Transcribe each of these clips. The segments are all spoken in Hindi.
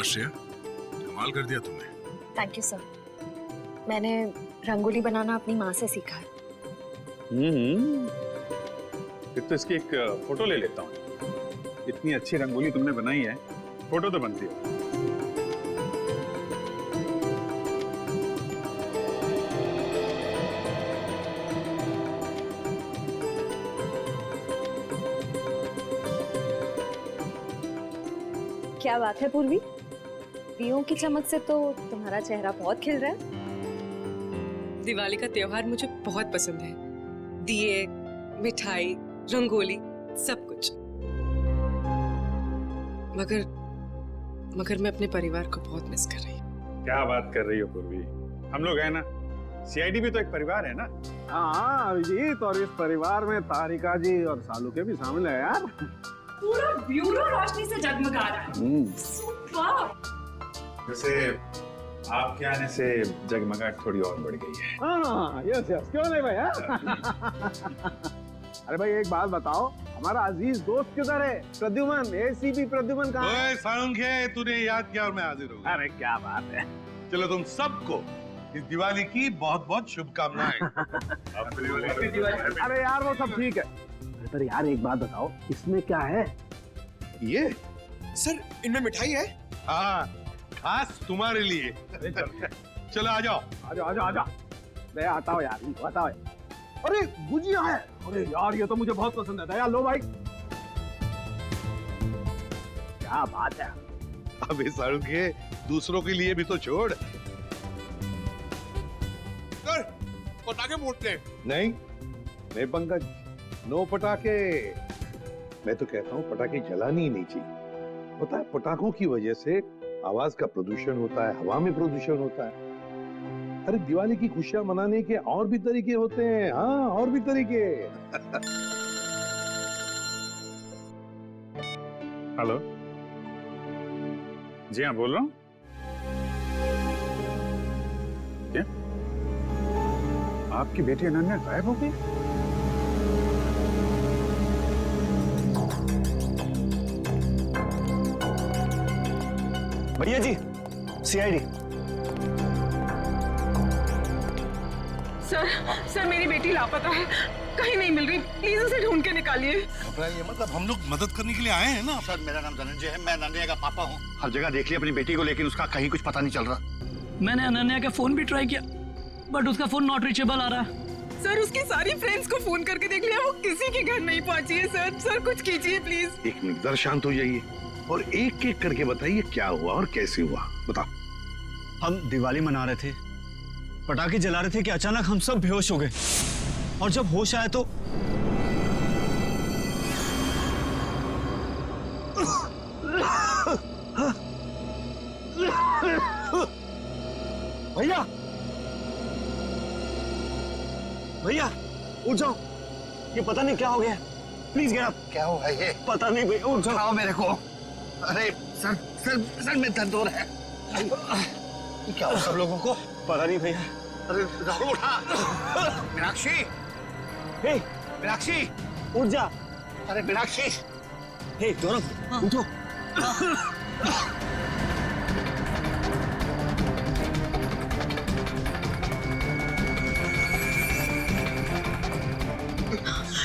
श्रेया, कमाल कर दिया तुमने। Thank you sir. मैंने रंगोली बनाना अपनी माँ से सीखा है। फिर तो इसकी एक फोटो ले लेता हूँ। इतनी अच्छी रंगोली तुमने बनाई है, फोटो तो बनती है। क्या बात है पूर्वी, दियों की चमक से तो तुम्हारा चेहरा बहुत खिल रहा है। दिवाली का त्योहार मुझे बहुत पसंद है। दिए, मिठाई, रंगोली, सब कुछ। मगर मैं अपने परिवार को बहुत मिस कर रही हूँ। क्या बात कर रही हो पूर्वी, हम लोग हैं ना, सीआईडी भी तो एक परिवार है ना। हाँ अभिजीत, और इस परिवार में तारिका जी और सालू के भी शामिल है यार। पूरा ब्यूरो रोशनी से जगमगा रहा है। सुपर। वैसे आपके आने से जगमगाहट थोड़ी और बढ़ गई है। हाँ यस यस, क्यों नहीं भैया। अरे भाई एक बात बताओ, हमारा अजीज दोस्त किधर है? प्रद्युमन, एसीपी प्रद्युमन कहाँ है? सालुंखे, तूने याद किया और मैं हाजिर हो गया। अरे क्या बात है। चलो तुम सबको इस दिवाली की बहुत बहुत शुभकामनाएं। अरे यार वो सब ठीक है, पर यार एक बात बताओ, इसमें क्या है? ये सर इनमें मिठाई है। हाँ, खास तुम्हारे लिए। चलो आ जाओ। आजा आजा आजा, दया हटाओ यार, बताओ। अरे गुजिया है, अरे यार ये तो मुझे बहुत पसंद है। दया लो भाई। क्या बात है। अबे सालुंखे, दूसरों के लिए भी तो छोड़। सर पटाखे फूटते हैं। नहीं पंकज, नो पटाखे। मैं तो कहता हूँ पटाखे जलानी ही नहीं चाहिए। पता है पटाखों की वजह से आवाज का प्रदूषण होता है, हवा में प्रदूषण होता है। अरे दिवाली की खुशियां मनाने के और भी तरीके होते हैं। हाँ, और भी तरीके। हेलो, जी हाँ बोल रहा हूँ। क्या आपकी बेटी अनन्या गायब हो गई? भैया जी, सीआईडी। सर मेरी बेटी लापता है, कहीं नहीं मिल रही, प्लीज उसे ढूंढ के निकालिए। ये मतलब हम लोग मदद करने के लिए आए हैं ना। सर मेरा नाम धनंजय है, मैं अनन्या का पापा हूँ। हर जगह देख लिया अपनी बेटी को, लेकिन उसका कहीं कुछ पता नहीं चल रहा। मैंने अनन्या का फोन भी ट्राई किया, बट उसका फोन नॉट रीचेबल आ रहा है। सर उसकी सारी फ्रेंड्स को फोन करके देख लिया, वो किसी के घर नहीं पहुंची है। सर कुछ कीजिए प्लीज। एक मिनट, जरा शांत हो जाइए और एक एक करके बताइए क्या हुआ और कैसे हुआ। बताओ। हम दिवाली मना रहे थे, पटाखे जला रहे थे कि अचानक हम सब बेहोश हो गए, और जब होश आया तो भैया भैया उठ जाओ, ये पता नहीं क्या हो गया। Please get up. क्या हुआ ये? पता नहीं भैया, उठ जाओ। मेरे को। अरे सर में दर्द हो रहा है। क्या हुआ सब लोगों को? पता नहीं भैया। अरे राहुल उठा। मीनाक्षी, हे मीनाक्षी उठ जा। अरे मीनाक्षी। हे गौरव उठो।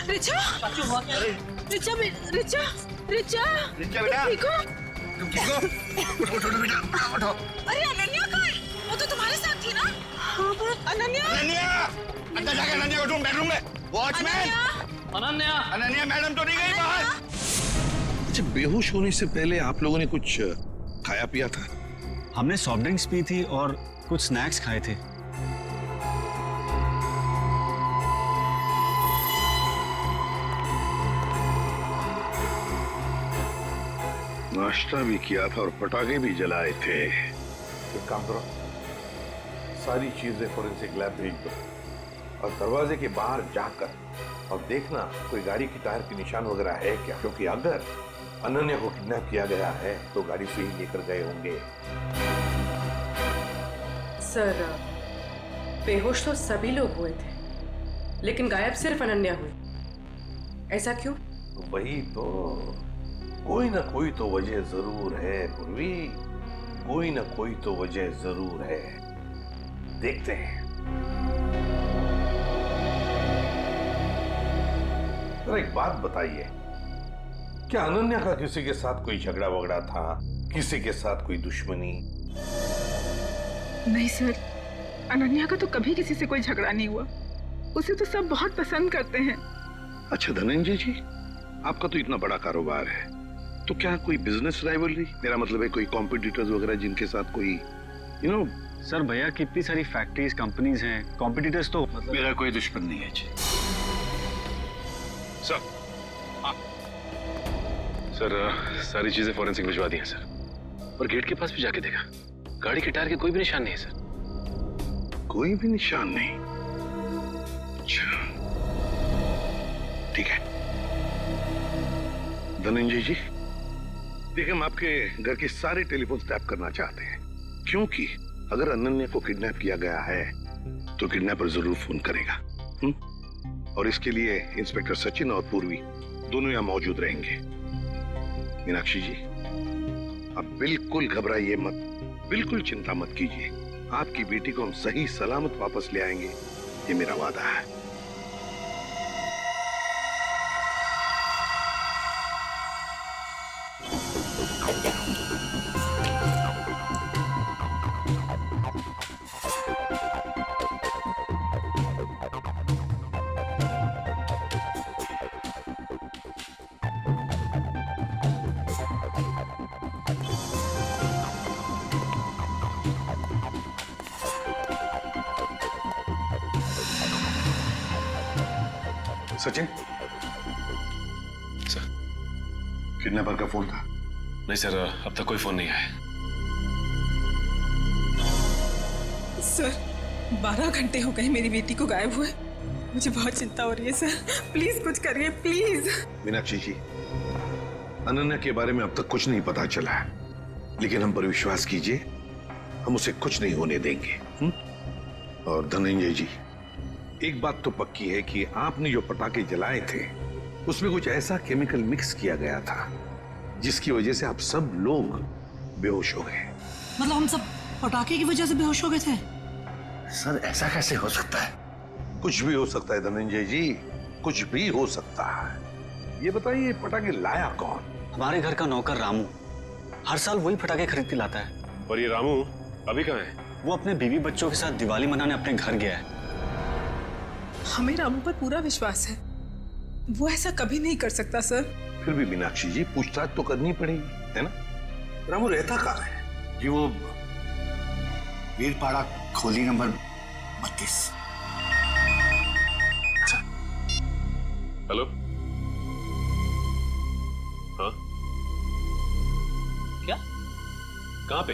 रिचा, रिचा रिचा रिचा रिचा बेटा, ठीक हो? तुम ठीक हो? उठो बेटा, उठो। अरे अनन्या कहाँ है? वो तो तुम्हारे साथ थी ना? हाँ पर अनन्या अंदर जाके अनन्या को ढूंढ, बेडरूम में। वॉचमैन, अनन्या मैडम तो नहीं गई बाहर? अच्छा, बेहोश होने से पहले आप लोगों ने कुछ खाया पिया था? हमने सॉफ्ट ड्रिंक्स पी थी और कुछ स्नैक्स खाए थे। नाश्ता भी किया था और पटाखे भी जलाए थे। एक काम करो, सारी चीजें फोरेंसिक लैब भेज दो और दरवाजे के बाहर जाकर और देखना कोई गाड़ी की टायर के निशान वगैरह है क्या, क्योंकि अगर अनन्या को किडनैप किया गया है तो गाड़ी से ही लेकर गए होंगे। सर बेहोश तो सभी लोग हुए थे, लेकिन गायब सिर्फ अनन्या हुई। ऐसा क्यों? वही तो, कोई ना कोई तो वजह जरूर है पूर्वी। कोई ना कोई तो वजह जरूर है, देखते हैं। तो एक बात बताइए, क्या अनन्या का किसी के साथ कोई झगड़ा वगड़ा था, किसी के साथ कोई दुश्मनी? नहीं सर, अनन्या का तो कभी किसी से कोई झगड़ा नहीं हुआ। उसे तो सब बहुत पसंद करते हैं। अच्छा धनंजय जी, आपका तो इतना बड़ा कारोबार है, तो क्या कोई बिजनेस राइवलरी, मेरा मतलब है कोई कॉम्पिटिटर्स वगैरह जिनके साथ कोई सर भैया की इतनी सारी फैक्ट्रीज कंपनीज हैं, कॉम्पिटिटर्स तो मतलब मेरा कोई दुश्मन नहीं है जी। सर सर सारी चीजें फॉरेंसिक भिजवा दी हैं सर, और गेट के पास भी जाके देखा, गाड़ी के टायर के कोई भी निशान नहीं है सर। कोई भी निशान नहीं? अच्छा ठीक है धनंजय जी, देखिए हम आपके घर के सारे टेलीफोन टैप करना चाहते हैं, क्योंकि अगर अनन्या को किडनैप किया गया है तो किडनैपर जरूर फोन करेगा। और इसके लिए इंस्पेक्टर सचिन और पूर्वी दोनों यहां मौजूद रहेंगे। मीनाक्षी जी, आप बिल्कुल घबराइए मत, बिल्कुल चिंता मत कीजिए, आपकी बेटी को हम सही सलामत वापस ले आएंगे, ये मेरा वादा है। सचिन, सर किडनैपर का फोन था? नहीं सर, अब तक कोई फोन नहीं आया। सर 12 घंटे हो गए मेरी बेटी को गायब हुए। मुझे बहुत चिंता हो रही है सर, प्लीज कुछ करिए प्लीज। मीनाक्षी जी, अनन्या के बारे में अब तक कुछ नहीं पता चला है, लेकिन हम पर विश्वास कीजिए, हम उसे कुछ नहीं होने देंगे। और धनंजय जी, एक बात तो पक्की है कि आपने जो पटाखे जलाए थे उसमें कुछ ऐसा केमिकल मिक्स किया गया था जिसकी वजह से आप सब लोग बेहोश हो गए। मतलब हम सब पटाखे की वजह से बेहोश हो गए थे? सर ऐसा कैसे हो सकता है? कुछ भी हो सकता है धनंजय जी, कुछ भी हो सकता है। ये बताइए पटाखे लाया कौन? हमारे घर का नौकर रामू हर साल वही पटाखे खरीद के लाता है। और ये रामू अभी कहाँ है? वो अपने बीवी बच्चों के साथ दिवाली मनाने अपने घर गया है। हमें रामू पर पूरा विश्वास है, वो ऐसा कभी नहीं कर सकता सर। फिर भी मीनाक्षी जी, पूछताछ तो करनी पड़ेगी, है ना? रामू रहता कहाँ है? जी वो वीरपाड़ा खोली नंबर 32। हेलो, हाँ क्या? कहाँ पे?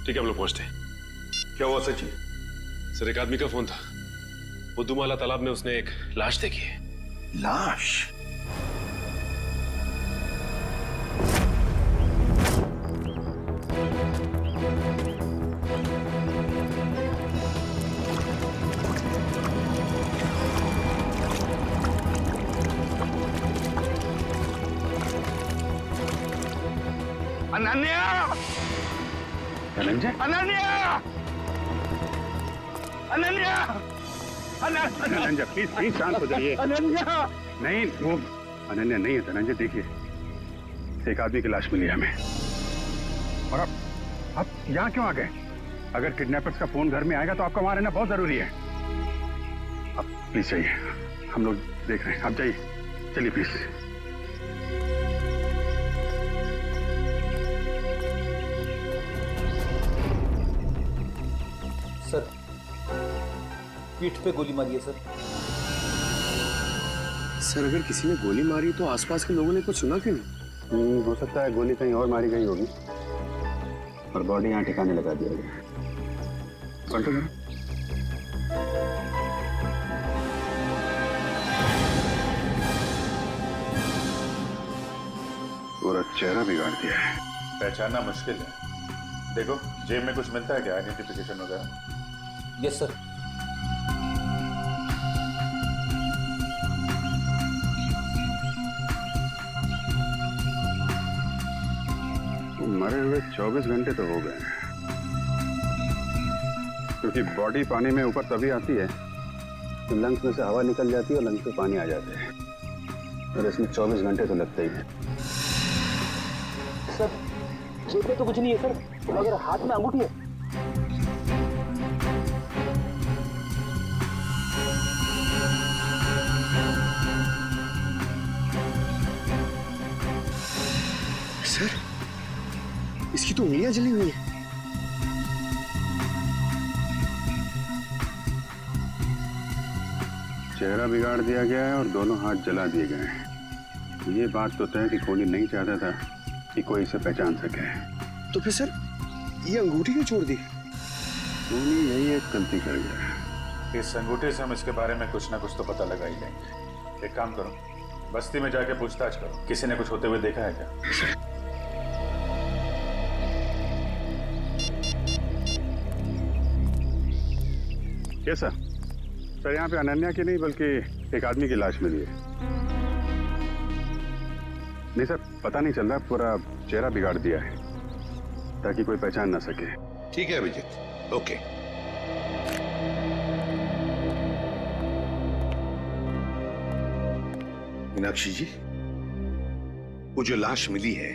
ठीक है, हम लोग पहुंचते हैं। क्या हुआ सचिन? सर एक आदमी का फोन था, वो दुमाला तालाब में उसने एक लाश देखी है। लाश? अनन्या! धनंजय, अनन्या! अनन्या! धनंजय प्लीज प्लीज शांत हो जाइए। अनन्या! नहीं, वो अनन्या नहीं है धनंजय। देखिए, एक आदमी की लाश मिली हमें, और आप यहाँ क्यों आ गए? अगर किडनैपर्स का फोन घर में आएगा तो आपका वहां रहना बहुत जरूरी है। आप प्लीज जाइए, हम लोग देख रहे हैं, आप जाइए, चलिए प्लीज। सर पीठ पे गोली मारी है सर। सर अगर किसी ने गोली मारी तो आसपास के लोगों ने कुछ सुना क्यों नहीं? हो सकता है गोली कहीं और मारी गई होगी और बॉडी यहाँ ठिकाने लगा दिया गया। कंट्रोल करो। पूरा चेहरा बिगाड़ दिया है। पहचानना मुश्किल है। देखो जेब में कुछ मिलता है क्या, आइडेंटिफिकेशन वगैरह? Yes sir. मरे हुए 24 घंटे तो हो गए, क्योंकि बॉडी पानी में ऊपर तभी आती है तो लंग्स में से हवा निकल जाती है और लंग्स में पानी आ जाता है, और इसमें 24 घंटे तो लगते ही हैं। सर जेब में तो कुछ नहीं है सर, मगर हाथ में अंगूठी है। सर, इसकी तो उंगलियां जली हुई है। चेहरा बिगाड़ दिया गया है और दोनों हाथ जला दिए गए हैं। ये बात तो तय कि कोहली नहीं चाहता था कि कोई इसे पहचान सके। तो फिर सर ये अंगूठी क्यों छोड़ दी? कोहली यही एक गलती कर गया। इस अंगूठे से हम इसके बारे में कुछ ना कुछ तो पता लगा ही लेंगे। एक काम करो, बस्ती में जाके पूछताछ करो, किसी ने कुछ होते हुए देखा है क्या? कैसा सर? यहाँ पे अनन्या की नहीं बल्कि एक आदमी की लाश मिली है। नहीं सर, पता नहीं चल रहा, पूरा चेहरा बिगाड़ दिया है ताकि कोई पहचान ना सके। ठीक है अभिजीत, ओके। मीनाक्षी जी, वो जो लाश मिली है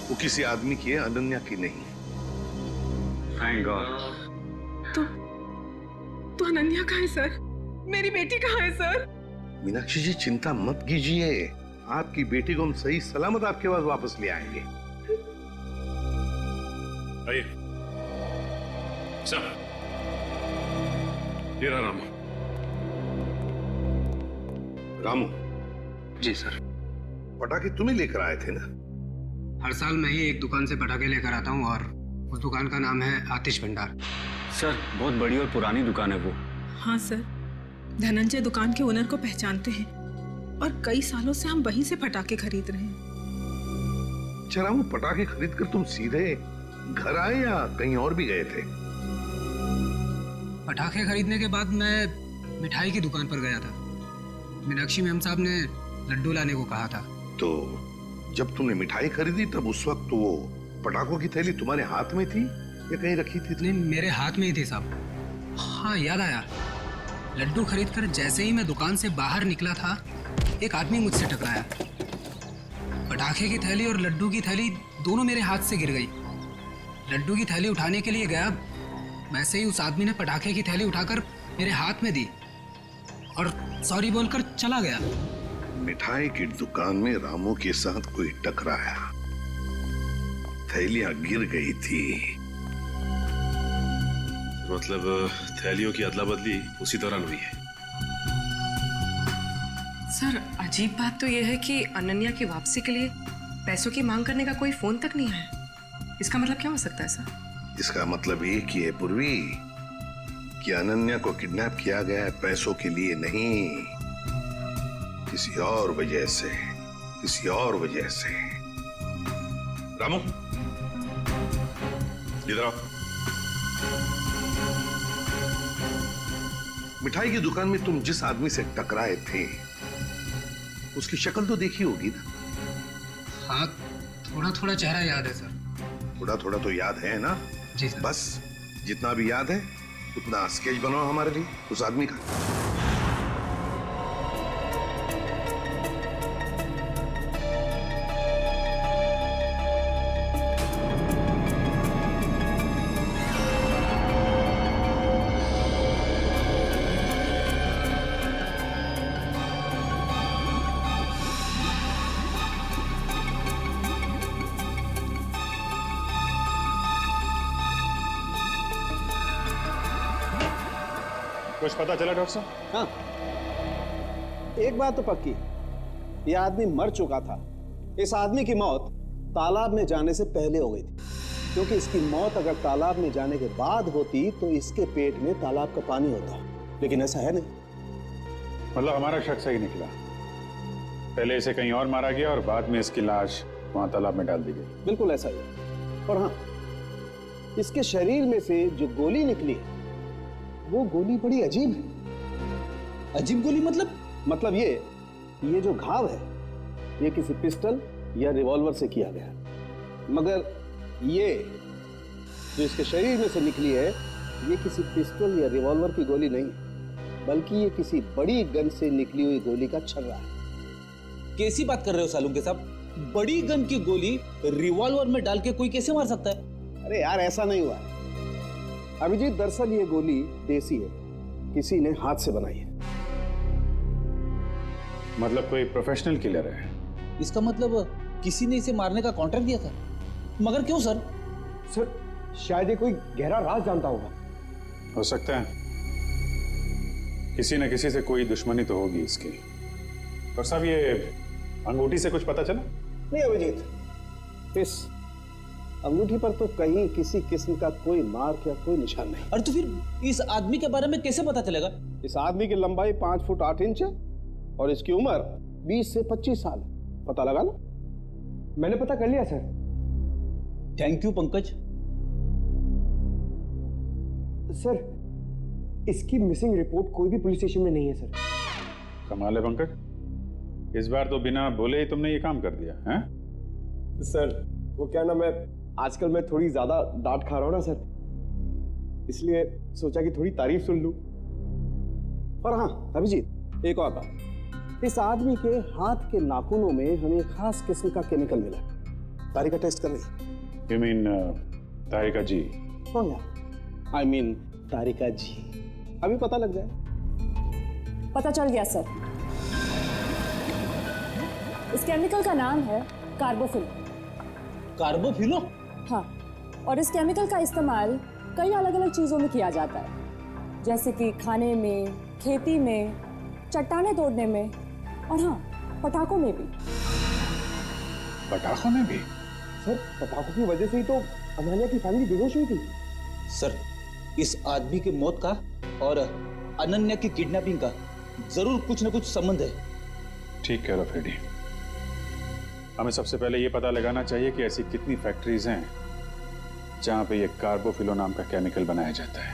वो किसी आदमी की है, अनन्या की नहीं। Thank God. तो अनन्या कहाँ है सर? मेरी बेटी कहाँ है सर? मीनाक्षी जी चिंता मत कीजिए, आपकी बेटी को हम सही सलामत आपके पास वापस ले आएंगे। आइए सर, ये रहा रामू। रामू जी सर। पटाखे तुम्हें लेकर आए थे ना? हर साल मैं ही एक दुकान से पटाखे लेकर आता हूँ और उस दुकान का नाम है आतिश भंडार। सर बहुत बड़ी और पुरानी दुकान है वो। हाँ सर, धनंजय दुकान के ओनर को पहचानते हैं और कई सालों से हम वहीं से पटाखे खरीद रहे हैं। अच्छा रामू, पटाखे खरीद कर तुम सीधे घर आए या कहीं और भी गए थे? पटाखे खरीदने के बाद मैं मिठाई की दुकान पर गया था। मीनाक्षी मैम साहब ने लड्डू लाने को कहा था। तो जब तुमने मिठाई खरीदी तब उस वक्त वो पटाखों की थैली तुम्हारे हाथ में थी या कहीं रखी थी? नहीं, मेरे हाथ में ही थी साहब। हाँ याद आया, लड्डू खरीदकर जैसे ही मैं दुकान से बाहर निकला था एक आदमी मुझसे टकराया। पटाखे की थैली और लड्डू की थैली दोनों मेरे हाथ से गिर गई। लड्डू की थैली उठाने के लिए गया, वैसे ही उस आदमी ने पटाखे की थैली उठाकर मेरे हाथ में दी और सॉरी बोलकर चला गया। मिठाई की दुकान में रामू के साथ कोई टकराया, थैलियां गिर गई थी। मतलब थैलियों की अदला बदली उसी दौरान हुई है। सर अजीब बात तो यह है कि अनन्या की वापसी के लिए पैसों की मांग करने का कोई फोन तक नहीं आया। इसका मतलब क्या हो सकता है सर? इसका मतलब एक ही है पूर्वी, कि अनन्या को किडनैप किया गया है पैसों के लिए नहीं, किसी और वजह से, किसी और वजह से। रामू इधर आओ। मिठाई की दुकान में तुम जिस आदमी से टकराए थे उसकी शक्ल तो देखी होगी ना? हाँ, थोड़ा थोड़ा चेहरा याद है सर। थोड़ा थोड़ा तो याद है ना? जी सर। बस जितना भी याद है उतना स्केच बनाओ हमारे लिए उस आदमी का। कुछ पता चला डॉक्टर साहब? हाँ, एक बात तो पक्की, ये आदमी मर चुका था। इस आदमी की मौत तालाब में जाने से पहले हो गई थी, क्योंकि इसकी मौत अगर तालाब में जाने के बाद होती तो इसके पेट में तालाब का पानी होता, लेकिन ऐसा है नहीं। मतलब हमारा शक सही निकला, पहले इसे कहीं और मारा गया और बाद में इसकी लाश वहां तालाब में डाल दी गई। बिल्कुल ऐसा ही है। और हाँ, इसके शरीर में से जो गोली निकली वो गोली बड़ी अजीब है। अजीब गोली मतलब ये जो घाव है ये किसी पिस्टल या रिवॉल्वर से किया गया। मगर ये जो इसके शरीर में से निकली है, ये किसी पिस्टल या रिवॉल्वर की गोली नहीं है, बल्कि ये किसी बड़ी गन से निकली हुई गोली का छर्रा है। कैसी बात कर रहे हो सालुंके साहब? बड़ी गन की गोली रिवॉल्वर में डाल के कोई कैसे मार सकता है? अरे यार, ऐसा नहीं हुआ अभिजीत। दरअसल ये गोली देसी है, किसी ने हाथ से बनाई है। मतलब कोई प्रोफेशनल किलर है? इसका मतलब किसी ने इसे मारने का कॉन्ट्रैक्ट दिया था। मगर क्यों सर? सर शायद ये कोई गहरा राज जानता होगा। हो सकता है, किसी न किसी से कोई दुश्मनी तो होगी इसकी। और साहब, ये अंगूठी से कुछ पता चला? नहीं अभिजीत, इस अंगूठी पर तो कहीं किसी किस्म का कोई मार्क या कोई निशान नहीं। अरे तो फिर इस आदमी के बारे में कैसे पता चलेगा? इस आदमी की लंबाई 5 फुट 8 इंच है और इसकी उम्र 20 से 25 साल। पता लगा ना? मैंने पता कर लिया sir. Thank you Pankaj. Sir, इसकी मिसिंग रिपोर्ट कोई भी पुलिस स्टेशन में नहीं है सर। कमाल है पंकज, इस बार तो बिना बोले ही तुमने ये काम कर दिया है? सर वो क्या ना, मैं आजकल मैं थोड़ी ज्यादा डांट खा रहा हूँ ना सर, इसलिए सोचा कि थोड़ी तारीफ सुन लूं। और हाँ अभिजीत, एक और बात, इस आदमी के हाथ के नाखूनों में हमें खास किस्म का केमिकल मिला। तारिका टेस्ट कर रही। यू मीन तारिका जी? हाँ यार, आई मीन तारिका जी। अभी पता लग जाए। पता चल गया सर। इस केमिकल का नाम है कार्बोफिल। कार्बोफिलो? हाँ, और इस केमिकल का इस्तेमाल कई अलग अलग चीज़ों में किया जाता है, जैसे कि खाने में, खेती में, चट्टानें तोड़ने में और हाँ, पटाखों में भी। पटाखों में भी? सर पटाखों की वजह से ही तो अनन्या की फैमिली बेहोश हुई थी। सर, इस आदमी की मौत का और अनन्या की किडनैपिंग का जरूर कुछ न कुछ संबंध है। ठीक कह रहा फ्रेडी। हमें सबसे पहले ये पता लगाना चाहिए कि ऐसी कितनी फैक्ट्रीज हैं जहां पे ये कार्बोफिलो नाम का केमिकल बनाया जाता है।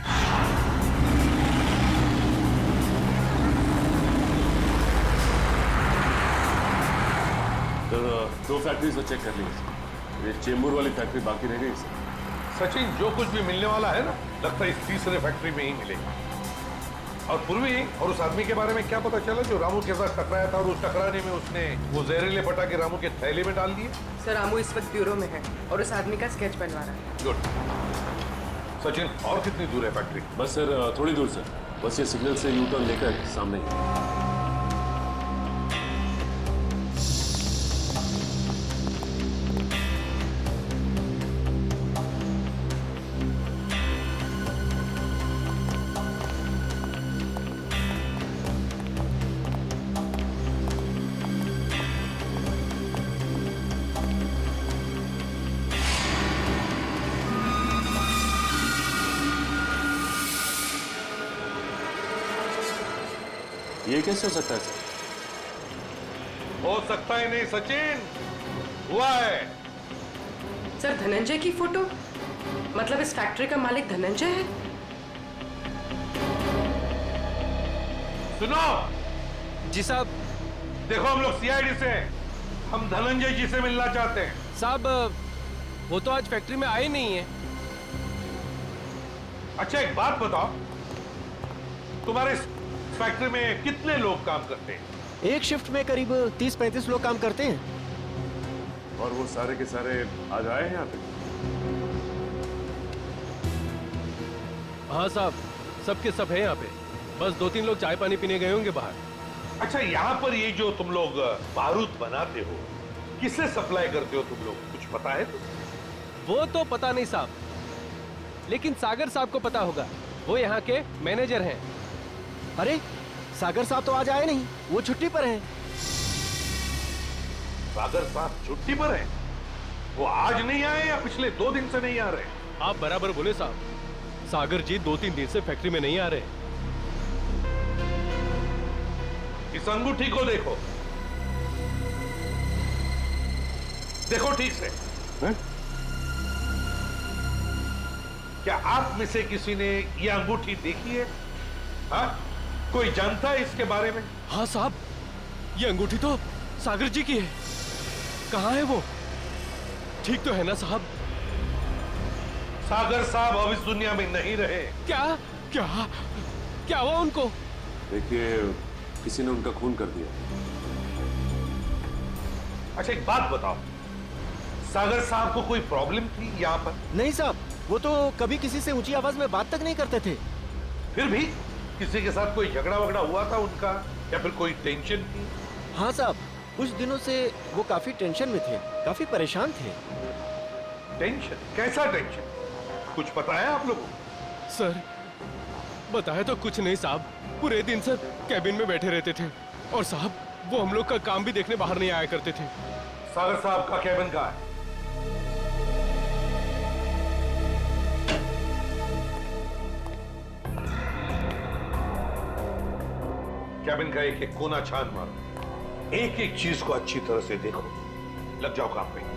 दो फैक्ट्रीज तो चेक कर ली, ये चेंबूर वाली फैक्ट्री बाकी रह गई सर। सचिन, जो कुछ भी मिलने वाला है ना, लगता है इस तीसरे फैक्ट्री में ही मिलेगा। और पूर्वी और उस आदमी के बारे में क्या पता चला जो रामू के साथ टकराया था और उस टकराने में उसने वो जहरीले पटाखे रामू के थैले में डाल दिए? सर रामू इस वक्त ब्यूरो में है और उस आदमी का स्केच बनवा रहा है। गुड। सचिन, और कितनी दूर है फैक्ट्री? बस सर थोड़ी दूर सर, बस ये सिग्नल से यू टर्न लेकर सामने ही। ये कैसे हो सकता है सर? हो सकता ही नहीं सचिन, हुआ है। सर धनंजय की फोटो, मतलब इस फैक्ट्री का मालिक धनंजय है? सुनो जी साहब। देखो, हम लोग सीआईडी से हैं, हम धनंजय जी से मिलना चाहते हैं। साहब वो तो आज फैक्ट्री में आए नहीं है। अच्छा एक बात बताओ, तुम्हारे फैक्ट्री में कितने लोग काम करते हैं? एक शिफ्ट में करीब 30-35 लोग काम करते हैं। और वो सारे के सारे आज आए हैं यहाँ पे? हाँ साहब, सबके सब है यहाँ पे, बस 2-3 लोग चाय पानी पीने गए होंगे बाहर। अच्छा, यहाँ पर ये जो तुम लोग बारूद बनाते हो, किसे सप्लाई करते हो तुम लोग, कुछ पता है? वो तो पता नहीं साहब, लेकिन सागर साहब को पता होगा, वो यहाँ के मैनेजर हैं। अरे सागर साहब तो आज आए नहीं, वो छुट्टी पर हैं। सागर साहब छुट्टी पर हैं? वो आज नहीं आए या पिछले 2 दिन से नहीं आ रहे? आप बराबर बोले साहब, सागर जी 2-3 दिन से फैक्ट्री में नहीं आ रहे। इस अंगूठी को देखो, देखो ठीक से। है? क्या आप में से किसी ने ये अंगूठी देखी है? हाँ? कोई जानता है इसके बारे में? हाँ साहब, ये अंगूठी तो सागर जी की है। कहाँ है वो? ठीक तो है ना साहब? सागर साहब अब इस दुनिया में नहीं रहे। क्या क्या क्या हुआ उनको? देखिए, किसी ने उनका खून कर दिया। अच्छा एक बात बताओ, सागर साहब को कोई प्रॉब्लम थी यहाँ पर? नहीं साहब, वो तो कभी किसी से ऊंची आवाज में बात तक नहीं करते थे। फिर भी किसी के साथ कोई झगड़ा वगड़ा हुआ था उनका, या फिर कोई टेंशन थी? हाँ साहब, कुछ दिनों से वो काफी टेंशन में थे, काफी परेशान थे। टेंशन? कैसा टेंशन? कुछ पता है आप लोगों को? सर बताया तो कुछ नहीं साहब, पूरे दिन सर कैबिन में बैठे रहते थे और साहब वो हम लोग का काम भी देखने बाहर नहीं आया करते थे। सागर साहब का कैबिन कहाँ है? कैबिन का एक एक कोना छान मारो, एक एक चीज को अच्छी तरह से देखो, लग जाओ काम पे।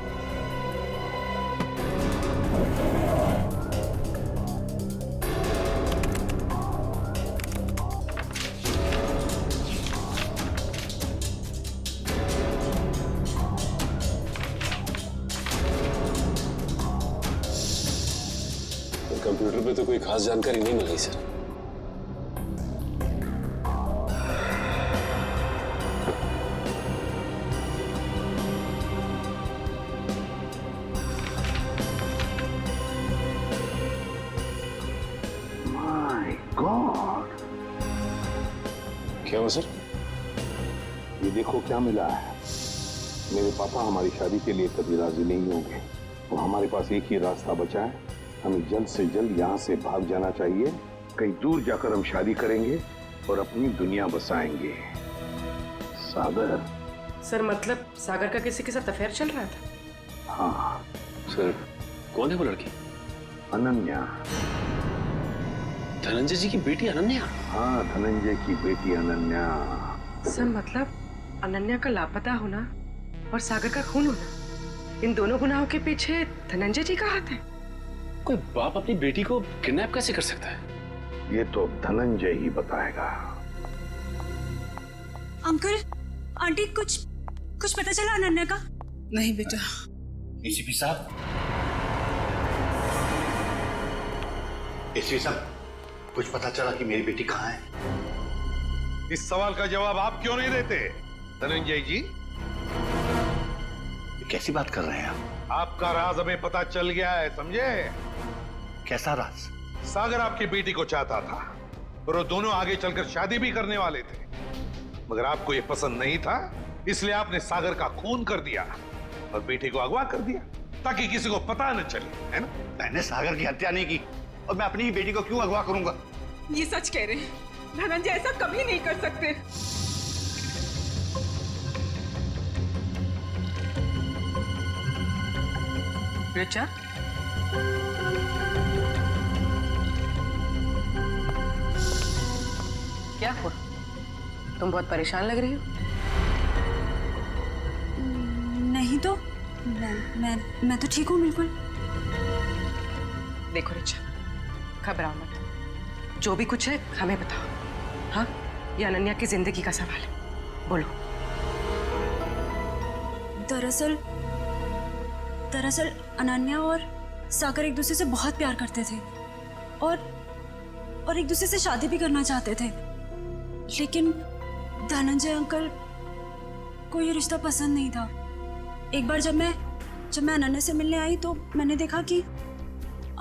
कंप्यूटर पे तो कोई खास जानकारी नहीं मिल रही सर। माय गॉड, क्या हुआ सर? ये देखो क्या मिला है। मेरे पापा हमारी शादी के लिए कभी राजी नहीं होंगे, तो हमारे पास एक ही रास्ता बचा है, हमें जल्द से जल्द यहाँ से भाग जाना चाहिए। कहीं दूर जाकर हम शादी करेंगे और अपनी दुनिया बसाएंगे। सागर। सर मतलब सागर का किसी के साथ अफेयर चल रहा था? हाँ सर। कौन है वो लड़की? अनन्या। धनंजय जी की बेटी अनन्या? हाँ, धनंजय की बेटी अनन्या। सर मतलब अनन्या का लापता होना और सागर का खून होना, इन दोनों गुनाहों के पीछे धनंजय जी का हाथ है? कोई बाप अपनी बेटी को किडनैप कैसे कर सकता है? ये तो धनंजय ही बताएगा। अंकल, आंटी, कुछ पता चला अनन्या का? नहीं बेटा। एसीपी साहब, एसीपी साहब, कुछ पता चला कि मेरी बेटी कहाँ है? इस सवाल का जवाब आप क्यों नहीं देते धनंजय जी? कैसी बात कर रहे हैं आप? आपका राज हमें पता चल गया है, समझे? कैसा राज? सागर आपकी बेटी को चाहता था और वो दोनों आगे चलकर शादी भी करने वाले थे, मगर आपको ये पसंद नहीं था, इसलिए आपने सागर का खून कर दिया और बेटी को अगवा कर दिया ताकि किसी को पता न चले, है ना? मैंने सागर की हत्या नहीं की और मैं अपनी ही बेटी को क्यों अगवा करूंगा? ये सच कह रहे हैं, धनंजय ऐसा कभी नहीं कर सकते। रिचा, क्या हुआ? तुम बहुत परेशान लग रही हो। नहीं तो मैं तो ठीक हूँ बिल्कुल। देखो रिचा, घबराओ मत, जो भी कुछ है हमें बताओ। हाँ, ये अनन्या की जिंदगी का सवाल है, बोलो। दरअसल अनन्या और सागर एक दूसरे से बहुत प्यार करते थे और एक दूसरे से शादी भी करना चाहते थे, लेकिन धनंजय अंकल को ये रिश्ता पसंद नहीं था। एक बार जब मैं अनन्या से मिलने आई तो मैंने देखा कि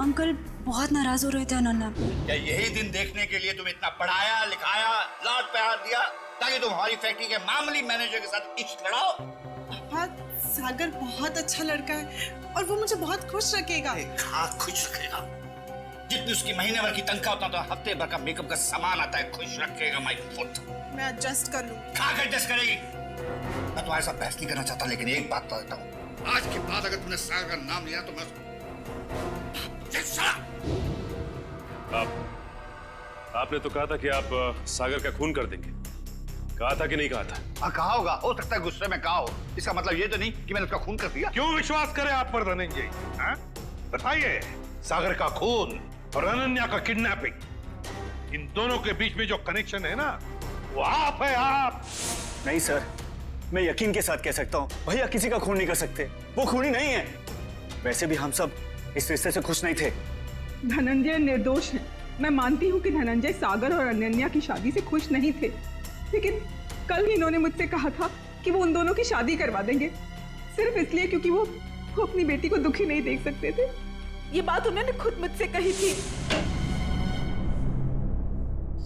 अंकल बहुत नाराज हो रहे थे अनन्या। क्या यही दिन देखने के लिए तुम इतना पढ़ाया लिखाया, लाड प्यार दिया ताकि तुम हमारी फैक्ट्री के मामूली मैनेजर के साथ इश्क लड़ाओ? पापा, सागर बहुत अच्छा लड़का है और वो मुझे बहुत खुश रखेगा। हाँ, खुश रखेगा। जितनी उसकी महीने भर की तनख्वाह होता तो हफ्ते भर का मेकअप का सामान आता है। खुश रखेगा माय फुट। मैं एडजस्ट कर लूँ। कहाँ एडजस्ट करेगी? मैं तुम्हारे साथ बहस नहीं करना चाहता, लेकिन एक बात तो देता हूँ, आज के बाद अगर तुमने सागर का नाम लिया तो मैं आपने तो कहा था कि आप सागर का खून कर देंगे, कहा था कि नहीं कहा था? हाँ, कहा होगा, हो सकता है गुस्से में कहा हो। इसका मतलब ये तो नहीं कि मैंने उसका खून कर दिया। क्यों विश्वास करें आप पर धनंजय? बताइए, सागर का खून और अनन्या का किडनैपिंग, इन दोनों के बीच में जो कनेक्शन है ना, वो आप है, आप। नहीं सर, मैं यकीन के साथ कह सकता हूँ, भैया किसी का खून नहीं कर सकते, वो खूनी नहीं है। वैसे भी हम सब इस रिश्ते से खुश नहीं थे। धनंजय निर्दोष है। मैं मानती हूँ कि धनंजय सागर और अनन्या की शादी से खुश नहीं थे, लेकिन कल ही इन्होंने मुझसे कहा था कि वो उन दोनों की शादी करवा देंगे, सिर्फ इसलिए क्योंकि वो अपनी बेटी को दुखी नहीं देख सकते थे। ये बात उन्होंने खुद मुझसे कही थी।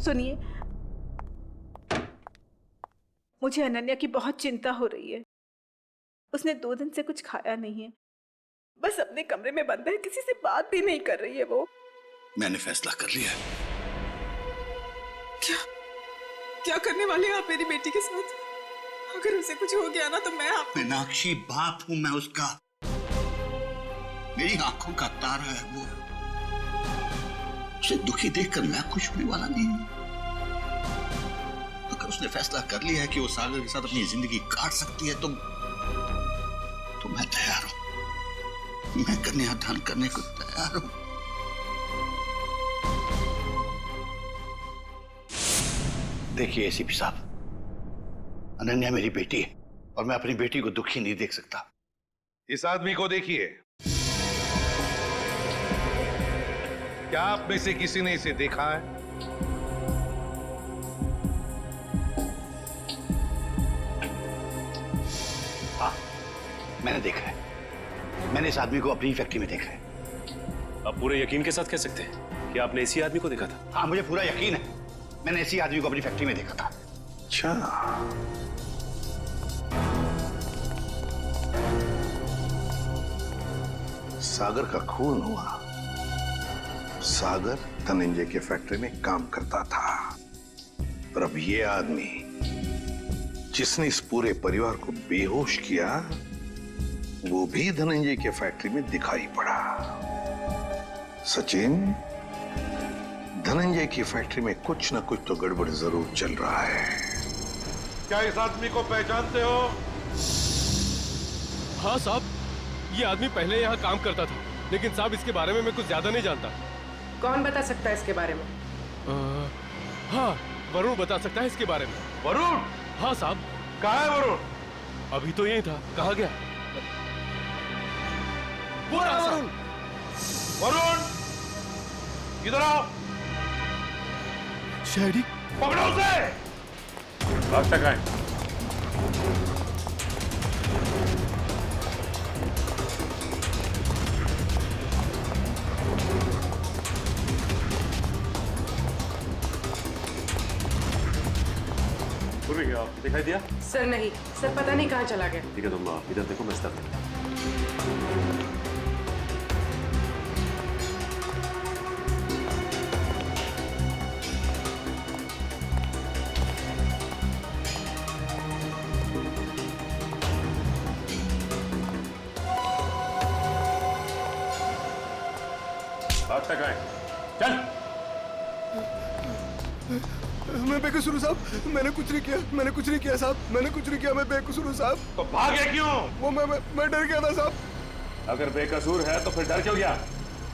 सुनिए, मुझे अनन्या की बहुत चिंता हो रही है। उसने 2 दिन से कुछ खाया नहीं है, बस अपने कमरे में बंद है, किसी से बात भी नहीं कर रही है वो। मैंने फैसला कर लिया है। क्या करने वाले हैं आप मेरी बेटी के साथ? अगर उसे कुछ हो गया ना तो मैं आप मीनाक्षी, बाप हूं मैं उसका, मेरी आंखों का तारा है वो। उसे दुखी देखकर मैं खुश होने वाला नहीं हूं। अगर उसने फैसला कर लिया है कि वो सागर के साथ अपनी जिंदगी काट सकती है तो मैं तैयार हूं। मैं कन्यादान करने को तैयार हूं। देखिए एसीपी साहब, अनन्या मेरी बेटी है और मैं अपनी बेटी को दुखी नहीं देख सकता। इस आदमी को देखिए, क्या आप में से किसी ने इसे देखा है? हाँ, मैंने देखा है। मैंने इस आदमी को अपनी फैक्ट्री में देखा है। आप पूरे यकीन के साथ कह सकते हैं कि आपने इसी आदमी को देखा था? हाँ, मुझे पूरा यकीन है। मैंने इसी आदमी को अपनी फैक्ट्री में देखा था। अच्छा, सागर का खून हुआ। सागर धनंजय के फैक्ट्री में काम करता था, पर अब ये आदमी जिसने इस पूरे परिवार को बेहोश किया, वो भी धनंजय के फैक्ट्री में दिखाई पड़ा। सचिन, धनंजय की फैक्ट्री में कुछ ना कुछ तो गड़बड़ जरूर चल रहा है। क्या इस आदमी को पहचानते हो? हाँ साहब, ये आदमी पहले यहाँ काम करता था, लेकिन साहब इसके बारे में मैं कुछ ज्यादा नहीं जानता। कौन बता सकता है इसके बारे में? हाँ, वरुण बता सकता है इसके बारे में। वरुण? हाँ साहब। कहाँ है वरुण? अभी तो यही था, कहाँ गया? वो रहा वरुण। वरुण, इधर आओ। शहरी, पकड़ो उसे। अब तक आए। दिखाई दिया? सर नहीं, सर पता नहीं कहाँ चला गया। ठीक है, तुम इधर देखो, मैं स्तर अब तक आए। चल। मैं बेकसूर हूँ साहब, मैंने कुछ नहीं किया, मैंने कुछ नहीं किया साहब, मैंने कुछ नहीं किया, मैं बेकसूर हूँ साहब। तो भागे क्यों? वो मैं डर गया था साहब। अगर बेकसूर है तो फिर डर क्यों गया?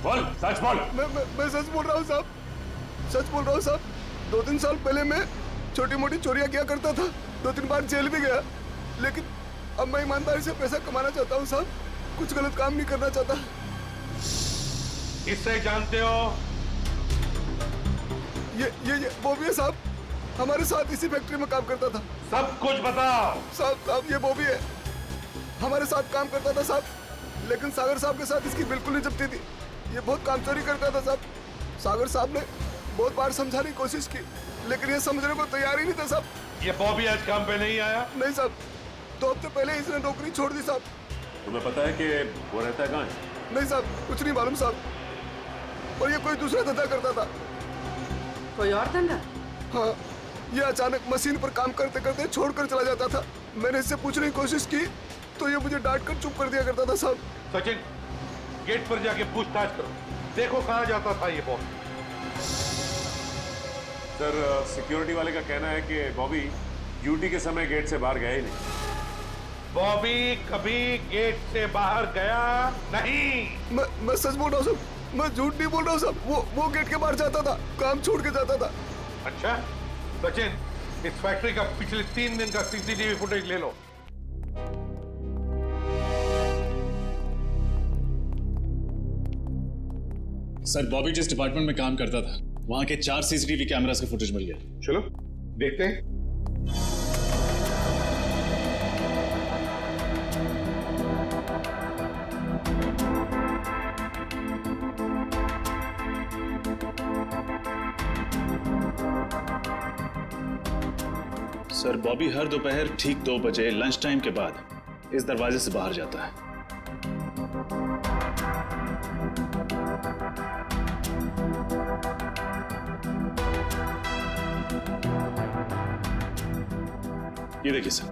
बोल, सच बोल। मैं सच बोल रहा हूँ साहब, सच बोल रहा हूँ साहब। 2-3 साल पहले मैं छोटी मोटी चोरियां किया करता था, 2-3 बार जेल भी गया, लेकिन अब मैं ईमानदारी से पैसा कमाना चाहता हूँ साहब, कुछ गलत काम नहीं करना चाहता। इससे जानते हो? ये वो भी है साहब, हमारे साथ इसी फैक्ट्री में काम करता था। सब कुछ बताओ। साहब ये वो भी है, हमारे साथ काम करता था साहब, लेकिन सागर साहब के साथ इसकी बिल्कुल नहीं जमती थी। ये बहुत काम चोरी करता था साहब। सागर साहब ने बहुत बार समझाने की कोशिश की, लेकिन ये समझने को तैयार ही नहीं था साहब। ये बॉबी आज काम पे नहीं आया? नहीं साहब, 2 हफ्ते पहले इसने नौकरी छोड़ दी साहब। तुम्हें पता है कि वो रहता है कहाँ? नहीं साहब, कुछ नहीं मालूम साहब, और ये कोई दूसरा धंधा करता था। कोई और धंधा? हाँ, ये अचानक मशीन पर काम करते करते छोड़कर चला जाता था। मैंने इससे पूछने की कोशिश की तो ये मुझे डांट कर चुप कर दिया करता था साहब। सचिन, गेट पर जाके पूछताछ करो, देखो कहाँ जाता था ये बॉबी। सर, सिक्योरिटी वाले का कहना है कि बॉबी ड्यूटी के समय गेट से बाहर गया ही नहीं। बॉबी कभी गेट से बाहर गया नहीं। मैं सच बोल रहा हूँ साहब, मैं झूठ नहीं बोल रहा हूँ साहब। वो गेट के बाहर जाता था, काम छोड़ के जाता था। अच्छा सचिन, इस फैक्ट्री का पिछले 3 दिन का सीसीटीवी फुटेज ले लो। सर बॉबी जिस डिपार्टमेंट में काम करता था वहां के 4 सीसीटीवी कैमरास का फुटेज मिल गया। चलो देखते हैं। सर बॉबी हर दोपहर ठीक 2 बजे लंच टाइम के बाद इस दरवाजे से बाहर जाता है। ये देखिए सर,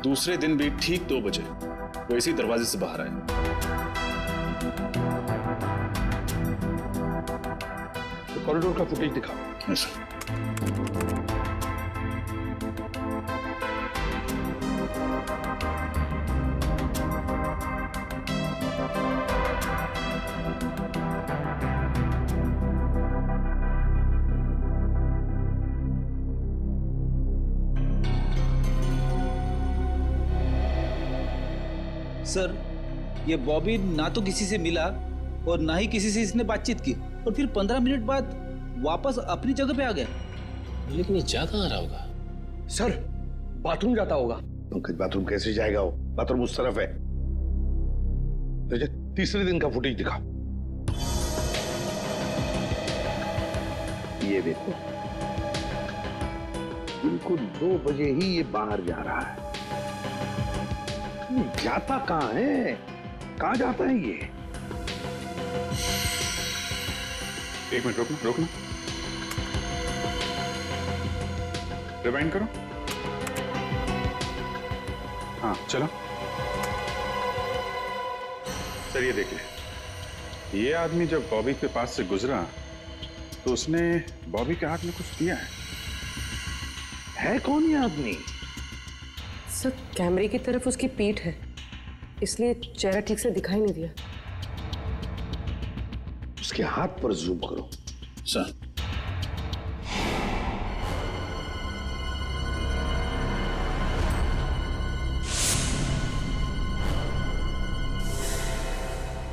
दूसरे दिन भी ठीक 2 बजे वो इसी दरवाजे से बाहर आए। तो कॉरिडोर का फुटेज दिखाओ। हाँ सर। सर ये बॉबी ना तो किसी से मिला और ना ही किसी से इसने बातचीत की और फिर 15 मिनट बाद वापस अपनी जगह पे आ गया। लेकिन ये जा कहाँ रहा होगा? सर बाथरूम जाता होगा। पंकज बाथरूम कैसे जाएगा? वो बाथरूम उस तरफ है। तो तीसरे दिन का फुटेज दिखाओ। ये देखो, बिल्कुल 2 बजे ही ये बाहर जा रहा है। जाता कहाँ है? कहाँ जाता है ये? एक मिनट रोकना। रिवाइंड करो। हाँ चलो। सर ये देखिए, ये आदमी जब बॉबी के पास से गुजरा तो उसने बॉबी के हाथ में कुछ दिया है कौन ये आदमी? सर कैमरे की तरफ उसकी पीठ है, इसलिए चेहरा ठीक से दिखाई नहीं दिया। उसके हाथ पर जूम करो। सर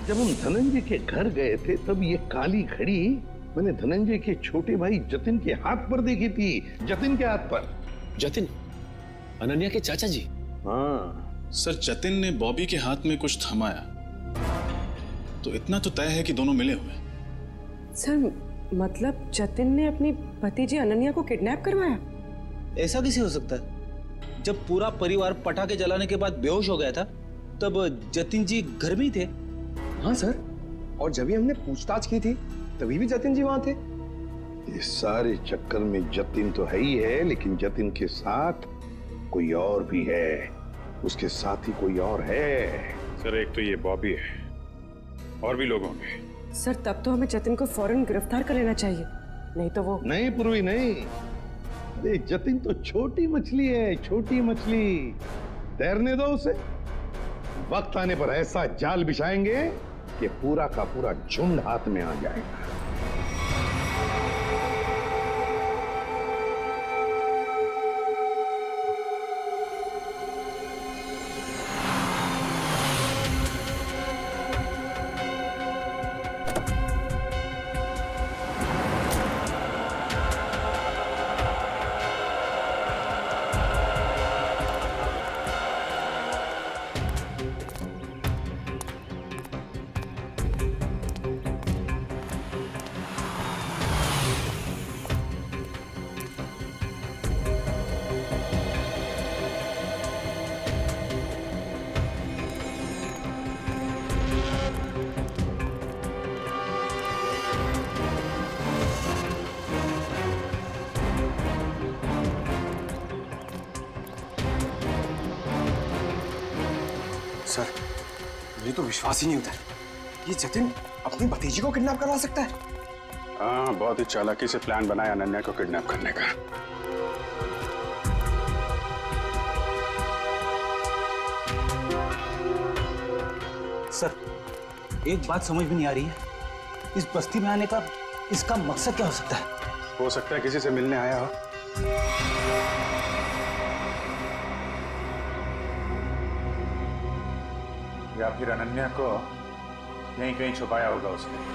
जब हम धनंजय के घर गए थे तब ये काली घड़ी मैंने धनंजय के छोटे भाई जतिन के हाथ पर देखी थी। जतिन के हाथ पर। जतिन अनन्या के चाचा जी? हाँ सर, जतिन ने बॉबी के हाथ में कुछ थमाया तो इतना तो तय है कि दोनों मिले हुए। सर मतलब जतिन ने अपनी भतीजी अनन्या को किडनैप करवाया? ऐसा कैसे हो सकता है? जब पूरा परिवार पटाखे जलाने के बाद बेहोश हो गया था तब जतिन जी घर में ही थे। हाँ सर, और जब भी हमने पूछताछ की थी तभी भी जतिन जी वहां थे। इस सारे चक्कर में जतिन तो है ही है, लेकिन जतिन के साथ कोई और भी है। उसके साथ ही कोई और है। सर एक तो ये बॉबी है, और भी लोग होंगे। सर तब तो हमें जतिन को फौरन गिरफ्तार कर लेना चाहिए, नहीं तो वो। नहीं पूर्वी नहीं, अरे जतिन तो छोटी मछली है, छोटी मछली। तैरने दो उसे। वक्त आने पर ऐसा जाल बिछाएंगे कि पूरा का पूरा झुंड हाथ में आ जाएगा। सर मुझे तो विश्वास ही नहीं होता है, ये जतिन अपनी भतीजी को किडनैप करवा सकता है। हाँ बहुत ही चालाकी से प्लान बनाया अनन्या को किडनैप करने का। सर एक बात समझ में नहीं आ रही है, इस बस्ती में आने का इसका मकसद क्या हो सकता है? हो सकता है किसी से मिलने आया हो। या फिर अनन्या को यहीं कहीं छुपाया होगा उसने।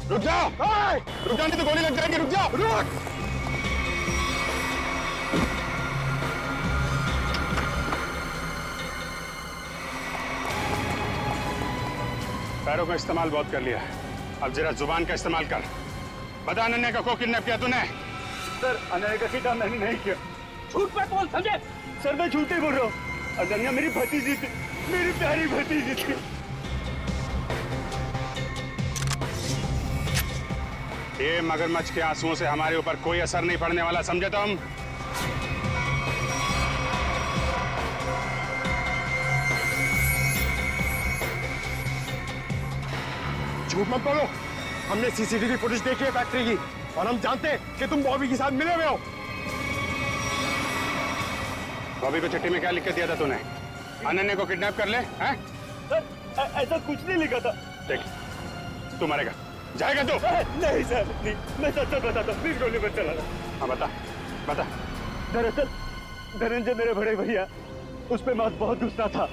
रुक जाओ, रुक जाओ नहीं तो गोली लग जाएगी। रुक जाओ, रुक। पैरों का इस्तेमाल बहुत कर लिया है, अब जरा जुबान का इस्तेमाल कर। बता अनन्या का को किडनैप किया तूने? सर अनन्या का किडनैप मैंने नहीं किया। झूठ पे बोल, समझे? सर मैं झूठ ही बोल रहा हूँ। अनन्या मेरी भतीजी थी, मेरी प्यारी भतीजी थी। ये मगरमच्छ के आंसुओं से हमारे ऊपर कोई असर नहीं पड़ने वाला, समझे तुम? झूठ मत बोलो, हमने सीसीटीवी फुटेज देखी है फैक्ट्री की और हम जानते हैं कि तुम बॉबी के साथ मिले हुए हो। बॉबी को चिट्ठी में क्या लिख के दिया था तूने? अनन्या को किडनैप कर ले, हैं? सर ऐसा कुछ नहीं लिखा था। देख, तू मरेगा, जाएगा तू? नहीं सर, नहीं, मैं सच सच बताता हूँ, प्लीज गोली मत चलाना। हाँ बता, बता। दरअसल धनंजय मेरे बड़े भैया, उस पे मैं बहुत गुस्सा था।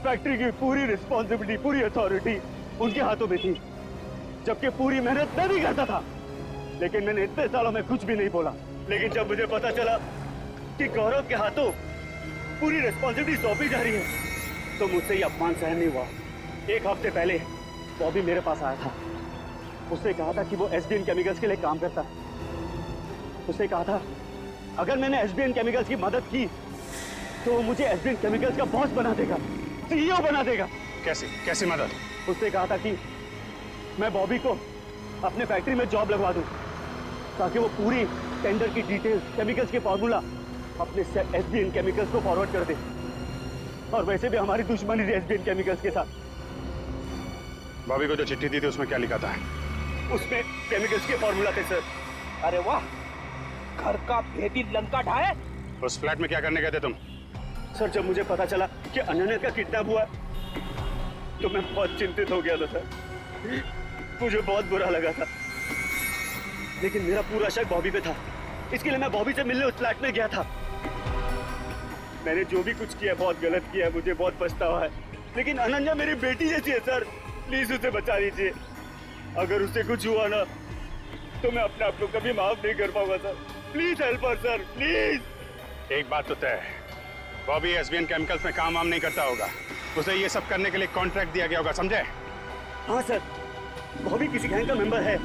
फैक्ट्री की पूरी रिस्पॉन्सिबिलिटी, पूरी अथॉरिटी उनके हाथों में थी, जबकि पूरी मेहनत मैं भी करता था। लेकिन मैंने इतने सालों में कुछ भी नहीं बोला। लेकिन जब मुझे पता चला कि गौरव के हाथों पूरी रिस्पॉन्सिबिलिटी सौंपी जा रही है, तो मुझसे ये अपमान सहन नहीं हुआ। एक हफ्ते पहले बॉबी मेरे पास आया था। उसने कहा था कि वो एसबीएन केमिकल्स के लिए काम करता है। उसने कहा था अगर मैंने एसबीएन केमिकल्स की मदद की तो वो मुझे एसबीएन केमिकल्स का बॉस बना देगा, सीईओ बना देगा। कैसी मदद? उसने कहा था कि मैं बॉबी को अपने फैक्ट्री में जॉब लगवा दूं, ताकि वो पूरी टेंडर की डिटेल्स, केमिकल्स के फॉर्मूला अपने एसबीएन केमिकल्स को फॉरवर्ड कर दे। और वैसे भी हमारी दुश्मनी थी एसबीएन केमिकल्स के साथ। बॉबी को जो चिट्ठी दी थी उसमें क्या लिखा था? उसमें केमिकल्स के फॉर्मूला थे सर। अरे वाह, घर का भेदी लंका ढाए। उस फ्लैट में क्या करने गए थे तुम? सर जब मुझे पता चला कि अनन्या का किडनैप हुआ तो मैं बहुत चिंतित हो गया था सर। मुझे बहुत बुरा लगा था, लेकिन मेरा पूरा शक बॉबी पे था। इसके लिए मैं बॉबी से मिलने उस फ्लैट में गया था। मैंने जो भी कुछ किया बहुत गलत किया है, मुझे बहुत पछतावा है। लेकिन अनन्या मेरी बेटी जैसी है सर, प्लीज उसे बचा लीजिए। अगर उससे कुछ हुआ ना तो मैं अपने आप को कभी माफ नहीं कर पाऊंगा sir. Please help us sir, please. एक बात तो तय है, बॉबी एसबीएन केमिकल्स में काम वाम नहीं करता होगा। उसे ये सब करने के लिए कॉन्ट्रैक्ट दिया गया होगा, समझे? हाँ सर, बॉबी किसी गैंग का मेंबर है।